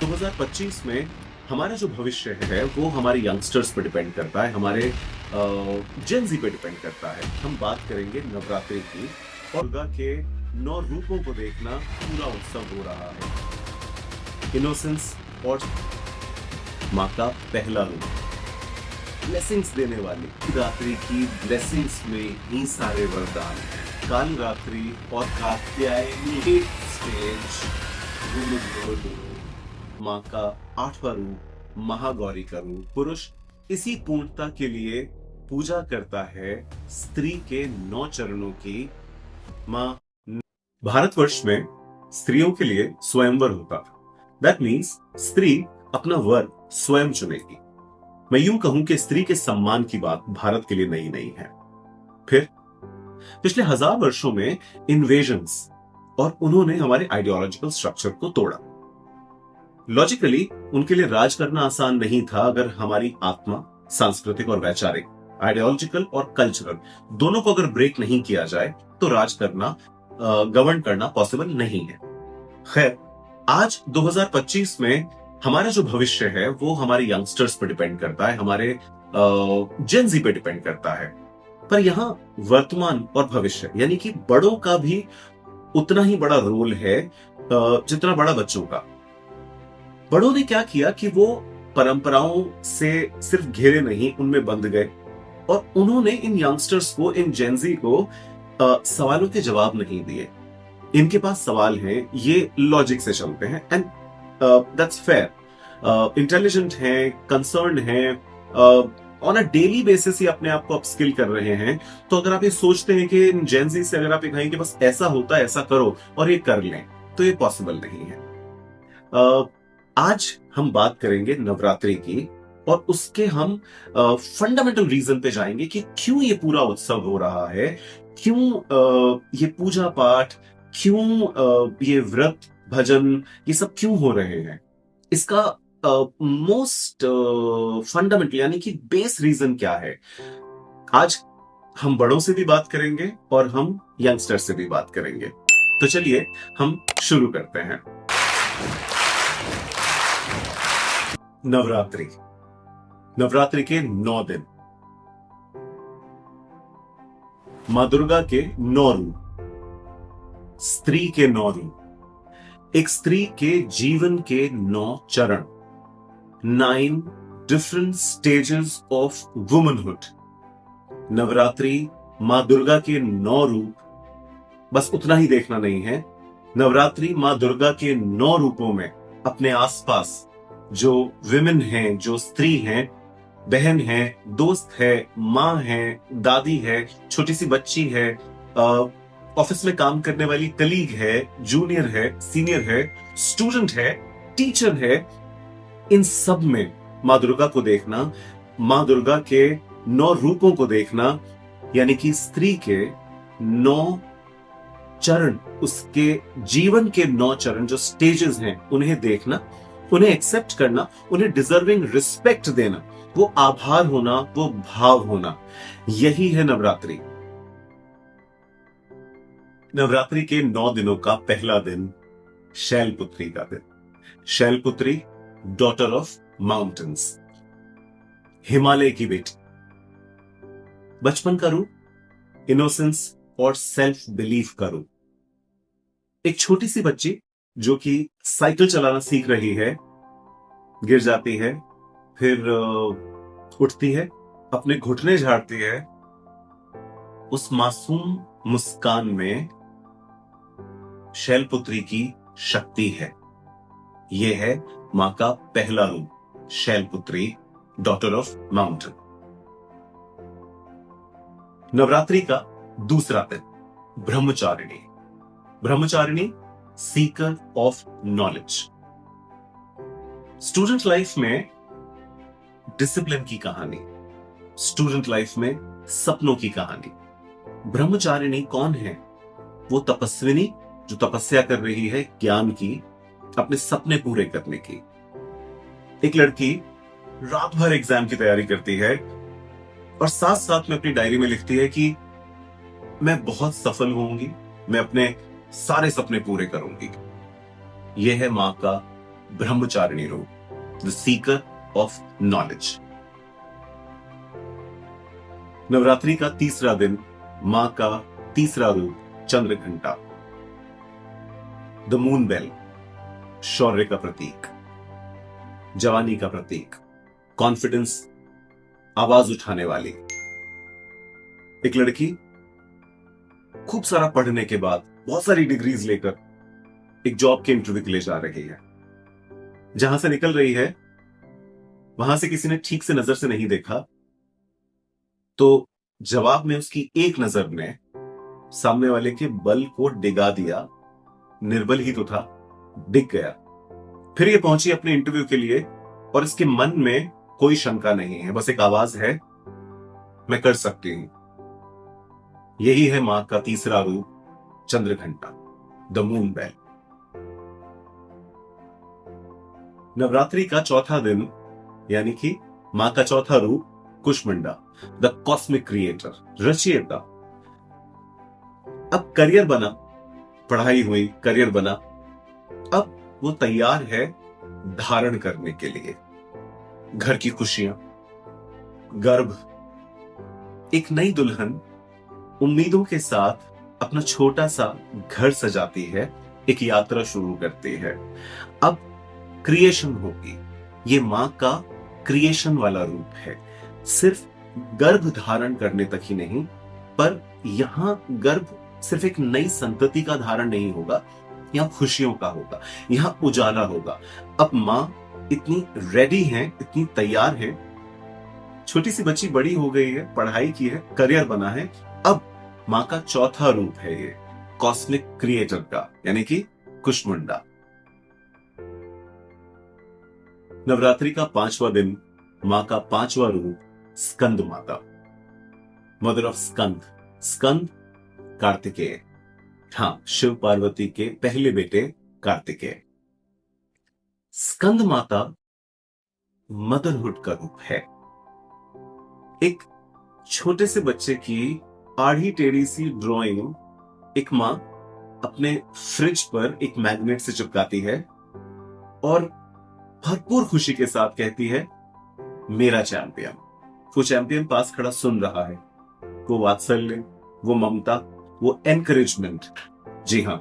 2025 में हमारा जो भविष्य है वो हमारे यंगस्टर्स पे डिपेंड करता है, हमारे जेन ज़ी पे डिपेंड करता है। हम बात करेंगे नवरात्रि की और दुर्गा के 9 रूपों को देखना पूरा उत्सव हो रहा है। इनोसेंस और माँ का पहला रूप, ब्लेसिंग्स देने वाली रात्रि की ब्लेसिंग्स में ही सारे वरदान हैं। काल रात्रि और कात्यायनी स्टेज, माँ का 8वां रूप महागौरी का रूप। पुरुष इसी पूर्णता के लिए पूजा करता है स्त्री के 9 चरणों की माँ। भारतवर्ष में स्त्रियों के लिए स्वयंवर होता था। दैट मीन्स स्त्री अपना वर स्वयं चुनेगी। मैं यूं कहूं कि स्त्री के सम्मान की बात भारत के लिए नई नहीं है। फिर पिछले 1000 वर्षों में इन्वेजन्स और उन्होंने हमारे आइडियोलॉजिकल स्ट्रक्चर को तोड़ा। लॉजिकली उनके लिए राज करना आसान नहीं था अगर हमारी आत्मा, सांस्कृतिक और वैचारिक, आइडियोलॉजिकल और कल्चरल दोनों को अगर ब्रेक नहीं किया जाए तो राज करना, गवर्न करना पॉसिबल नहीं है। खैर, आज 2025 में हमारा जो भविष्य है वो हमारे यंगस्टर्स पर डिपेंड करता है, हमारे जेन ज़ी पे डिपेंड करता है। पर यहां वर्तमान और भविष्य यानी कि बड़ों का भी उतना ही बड़ा रोल है जितना बड़ा बच्चों का। बड़ों ने क्या किया कि वो परंपराओं से सिर्फ घिरे नहीं, उनमें बंध गए और उन्होंने इन यंगस्टर्स को, इन जेन ज़ी को सवालों के जवाब नहीं दिए। इनके पास सवाल हैं, ये लॉजिक से चलते हैं एंड दैट्स फेयर। इंटेलिजेंट हैं, कंसर्न हैं, ऑन अ डेली बेसिस ही अपने आप को अपस्किल कर रहे हैं। तो अगर आप ये सोचते हैं कि इन जेन ज़ी से अगर आप ये कहें कि बस ऐसा होता है, ऐसा करो और ये कर लें, तो ये पॉसिबल नहीं है। आज हम बात करेंगे नवरात्रि की और उसके हम फंडामेंटल रीजन पे जाएंगे कि क्यों ये पूरा उत्सव हो रहा है, क्यों ये पूजा पाठ, क्यों ये व्रत भजन, ये सब क्यों हो रहे हैं। इसका मोस्ट फंडामेंटल यानी कि बेस रीजन क्या है। आज हम बड़ों से भी बात करेंगे और हम यंगस्टर से भी बात करेंगे। तो चलिए हम शुरू करते हैं। नवरात्रि, नवरात्रि के 9 दिन, मां दुर्गा के 9 रूप, स्त्री के 9 रूप, एक स्त्री के जीवन के 9 चरण, 9 different stages of womanhood. Navratri मां दुर्गा के 9 रूप बस उतना ही देखना नहीं है। नवरात्रि मां दुर्गा के 9 रूपों में अपने आसपास जो विमेन हैं, जो स्त्री हैं, बहन है, दोस्त है, माँ है, दादी है, छोटी सी बच्ची है, ऑफिस में काम करने वाली कलीग है, जूनियर है, सीनियर है, स्टूडेंट है, टीचर है, इन सब में मां दुर्गा को देखना, मां दुर्गा के 9 रूपों को देखना, यानी कि स्त्री के 9 चरण, उसके जीवन के 9 चरण जो स्टेजेस हैं, उन्हें देखना, उन्हें एक्सेप्ट करना, उन्हें डिजर्विंग रिस्पेक्ट देना, वो आभार होना, वो भाव होना, यही है नवरात्रि। नवरात्रि के 9 दिनों का पहला दिन शैलपुत्री का दिन। Shailputri, daughter of mountains, Himalaya की बेटी। बचपन का रूप, इनोसेंस और सेल्फ बिलीफ का रूप। एक छोटी सी बच्ची जो कि साइकिल चलाना सीख रही है, गिर जाती है, फिर उठती है, अपने घुटने झाड़ती है, उस मासूम मुस्कान में शैलपुत्री की शक्ति है। यह है मां का पहला रूप, Shailputri, daughter of mountain. Navratri का दूसरा दिन Brahmacharini. Brahmacharini, Sikar of knowledge. Student life में डिसिप्लिन की कहानी, स्टूडेंट लाइफ में सपनों की कहानी। ब्रह्मचारिणी कौन है? वो तपस्विनी जो तपस्या कर रही है ज्ञान की, अपने सपने पूरे करने की। एक लड़की रात भर एग्जाम की तैयारी करती है और साथ साथ में अपनी डायरी में लिखती है कि मैं बहुत सफल होंगी, मैं अपने सारे सपने पूरे करूंगी। यह है मां का ब्रह्मचारिणी रूप, the seeker of knowledge. Navratri का तीसरा दिन, मां का तीसरा रूप चंद्रघंटा, द मून बेल, शौर्य का प्रतीक, जवानी का प्रतीक, कॉन्फिडेंस, आवाज उठाने वाली। एक लड़की खूब सारा पढ़ने के बाद बहुत सारी डिग्रीज लेकर एक जॉब के इंटरव्यू के लिए जा रही है। जहां से निकल रही है वहां से किसी ने ठीक से नजर से नहीं देखा, तो जवाब में उसकी एक नजर ने सामने वाले के बल को डिगा दिया। निर्बल ही तो था, डिग गया। फिर ये पहुंची अपने इंटरव्यू के लिए और इसके मन में कोई शंका नहीं है, बस एक आवाज है, मैं कर सकती हूं। यही है मां का तीसरा रूप Chandraghanta, the moon bell. Navratri का चौथा दिन यानी कि मां का चौथा रूप कुष्मांडा, द कॉस्मिक क्रिएटर, रचयिता। अब करियर बना, पढ़ाई हुई, करियर बना, अब वो तैयार है धारण करने के लिए घर की खुशियां, गर्भ। एक नई दुल्हन उम्मीदों के साथ अपना छोटा सा घर सजाती है, एक यात्रा शुरू करती है। अब क्रिएशन होगी, ये मां का क्रिएशन वाला रूप है। सिर्फ गर्भ धारण करने तक ही नहीं, पर यहां गर्भ सिर्फ एक नई संतति का धारण नहीं होगा, यहां खुशियों का होगा, यहां उजाला होगा। अब मां इतनी रेडी है, इतनी तैयार है। छोटी सी बच्ची बड़ी हो गई है, पढ़ाई की है, करियर बना है। अब मां का चौथा रूप है ये कॉस्मिक क्रिएटर का, यानी कि कुष्मांडा। नवरात्रि का पांचवा दिन, मां का पांचवा रूप स्कंद माता, मदर ऑफ स्कंद। स्कंद कार्तिकेय, हां, शिव पार्वती के पहले बेटे कार्तिकेय। स्कंद माता मदरहुड का रूप है। एक छोटे से बच्चे की आड़ी टेढ़ी सी ड्राइंग एक मां अपने फ्रिज पर एक मैग्नेट से चिपकाती है और भरपूर खुशी के साथ कहती है, मेरा चैंपियन। वो चैंपियन पास खड़ा सुन रहा है। वो वात्सल्य, वो ममता, वो एनकरेजमेंट। जी हां,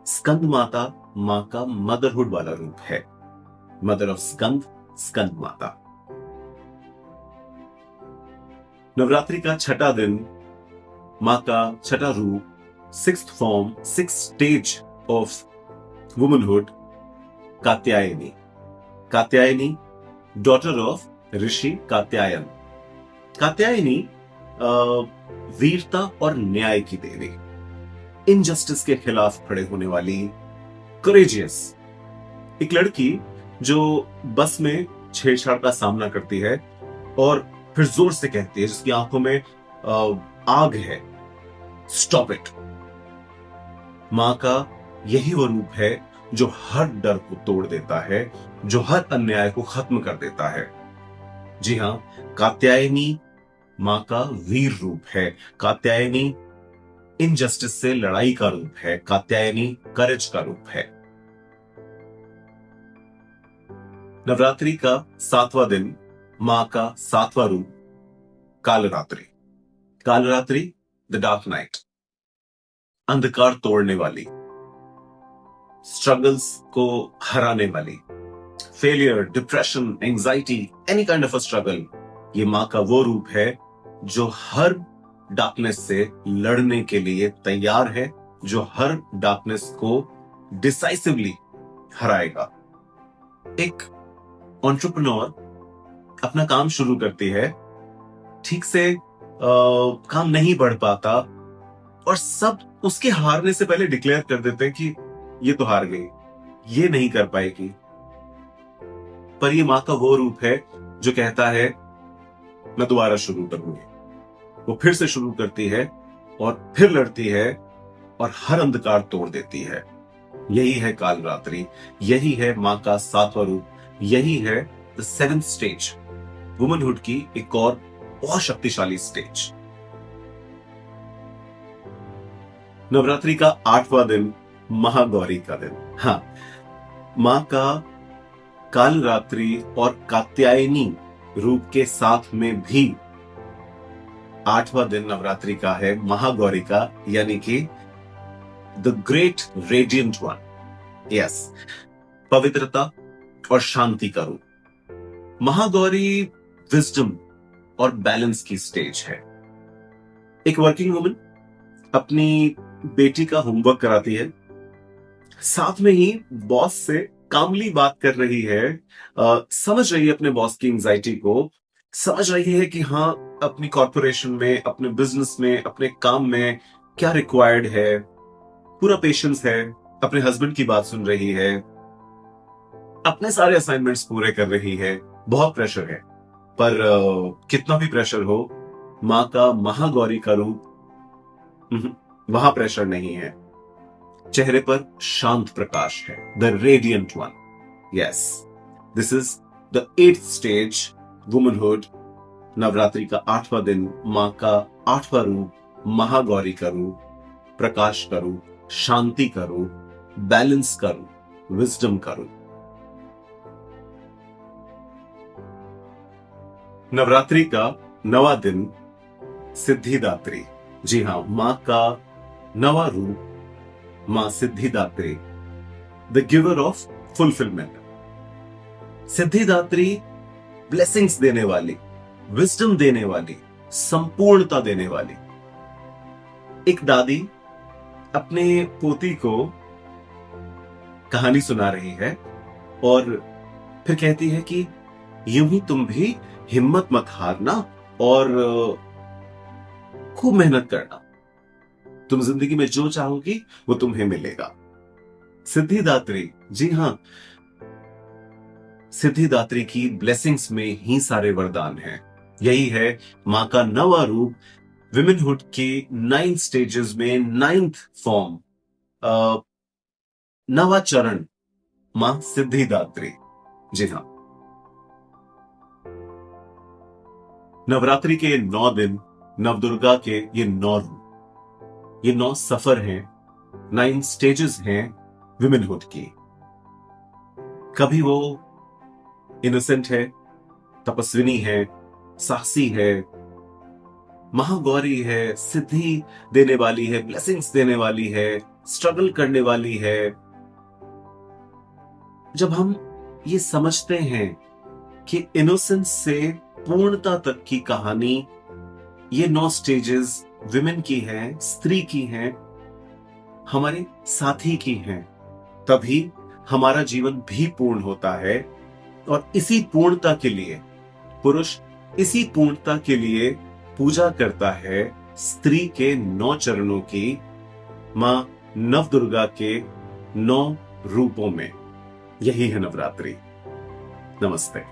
स्कंद माता मां का मदरहुड वाला रूप है, मदर ऑफ स्कंद, स्कंद माता। नवरात्रि का छठा दिन, मां का छठा रूप, sixth form, sixth stage of womanhood, Katyayani. Katyayani, daughter of Rishi Katyayan. Katyayani वीरता और न्याय की देवी, इनजस्टिस के खिलाफ खड़े होने वाली, करेजियस। एक लड़की जो बस में छेड़छाड़ का सामना करती है और फिर जोर से कहती है, जिसकी आंखों में आग है, स्टॉप इट। मां का यही वो रूप है जो हर डर को तोड़ देता है, जो हर अन्याय को खत्म कर देता है। जी हां, कात्यायनी मां का वीर रूप है। कात्यायनी इनजस्टिस से लड़ाई का रूप है। कात्यायनी करेज का रूप है। नवरात्रि का सातवां दिन, मां का सातवां रूप Kalaratri. Kalaratri, the dark night, अंधकार तोड़ने वाली, स्ट्रगल्स को हराने वाली, failure, depression, anxiety, any kind of a struggle, ये मां का वो रूप है जो हर डार्कनेस से लड़ने के लिए तैयार है, जो हर डार्कनेस को डिसाइसिवली हराएगा। एक एंटरप्रेन्योर अपना काम शुरू करती है, ठीक से काम नहीं बढ़ पाता और सब उसके हारने से पहले डिक्लेयर कर देते हैं कि ये तो हार गई, ये नहीं कर पाएगी। पर ये मां का वो रूप है जो कहता है, मैं दोबारा शुरू करूंगी। वो फिर से शुरू करती है और फिर लड़ती है और हर अंधकार तोड़ देती है। यही है कालरात्रि, यही है मां का सातवां रूप, यही है द सेवेंथ स्टेज, वुमनहुड की एक और बहुत शक्तिशाली स्टेज। नवरात्रि का आठवां दिन, महागौरी का दिन। हाँ, मां का कालरात्रि और कात्यायनी रूप के साथ में भी 8वां दिन नवरात्रि का है महागौरी का, यानी कि the great radiant one. Yes, पवित्रता और शांति का रूप। महागौरी विजडम और बैलेंस की स्टेज है। एक वर्किंग वुमन अपनी बेटी का होमवर्क कराती है, साथ में ही बॉस से कामली बात कर रही है, समझ रही है अपने बॉस की एंजाइटी को, समझ रही है कि हाँ अपनी कॉर्पोरेशन में, अपने बिजनेस में, अपने काम में क्या रिक्वायर्ड है, पूरा पेशेंस है, अपने हस्बैंड की बात सुन रही है, अपने सारे असाइनमेंट्स पूरे कर रही है। बहुत प्रेशर है, पर कितना भी प्रेशर हो, मां का महागौरी का रूप वहां प्रेशर नहीं है। चेहरे पर शांत प्रकाश है, the radiant one. Yes, this is the 8th stage, womanhood. Navratri का 8वां दिन, मां का 8वां रूप, महागौरी का रूप, प्रकाश का रूप, शांति का रूप, बैलेंस का रूप, विजडम का रूप। नवरात्रि का 9वां दिन, सिद्धिदात्री। जी हां, मां का 9वां रूप, मां Siddhidatri, the giver of fulfilment. Siddhidatri blessings देने वाली, विजडम देने वाली, संपूर्णता देने वाली। एक दादी अपने पोती को कहानी सुना रही है और फिर कहती है कि यूं ही तुम भी हिम्मत मत हारना और खूब मेहनत करना, तुम जिंदगी में जो चाहोगी वो तुम्हें मिलेगा। सिद्धिदात्री, जी हां, सिद्धिदात्री की ब्लेसिंग्स में ही सारे वरदान हैं। यही है मां का 9वां रूप, विमेनहुड के 9 स्टेजेस में 9th फॉर्म, 9वां चरण, मां सिद्धिदात्री। जी हां, नवरात्रि के 9 दिन, नवदुर्गा के ये 9 रूप, ये 9 सफर हैं, 9 स्टेजेस हैं विमेनहुड की। कभी वो इनोसेंट है, तपस्विनी है, साहसी है, महागौरी है, सिद्धि देने वाली है, ब्लेसिंग्स देने वाली है, स्ट्रगल करने वाली है। जब हम ये समझते हैं कि इनोसेंस से पूर्णता तक की कहानी ये 9 स्टेजेस विमेन की हैं, स्त्री की हैं, हमारे साथी की हैं, तभी हमारा जीवन भी पूर्ण होता है। और इसी पूर्णता के लिए पुरुष, इसी पूर्णता के लिए पूजा करता है स्त्री के 9 चरणों की, मां नवदुर्गा के 9 रूपों में। यही है नवरात्रि। नमस्ते।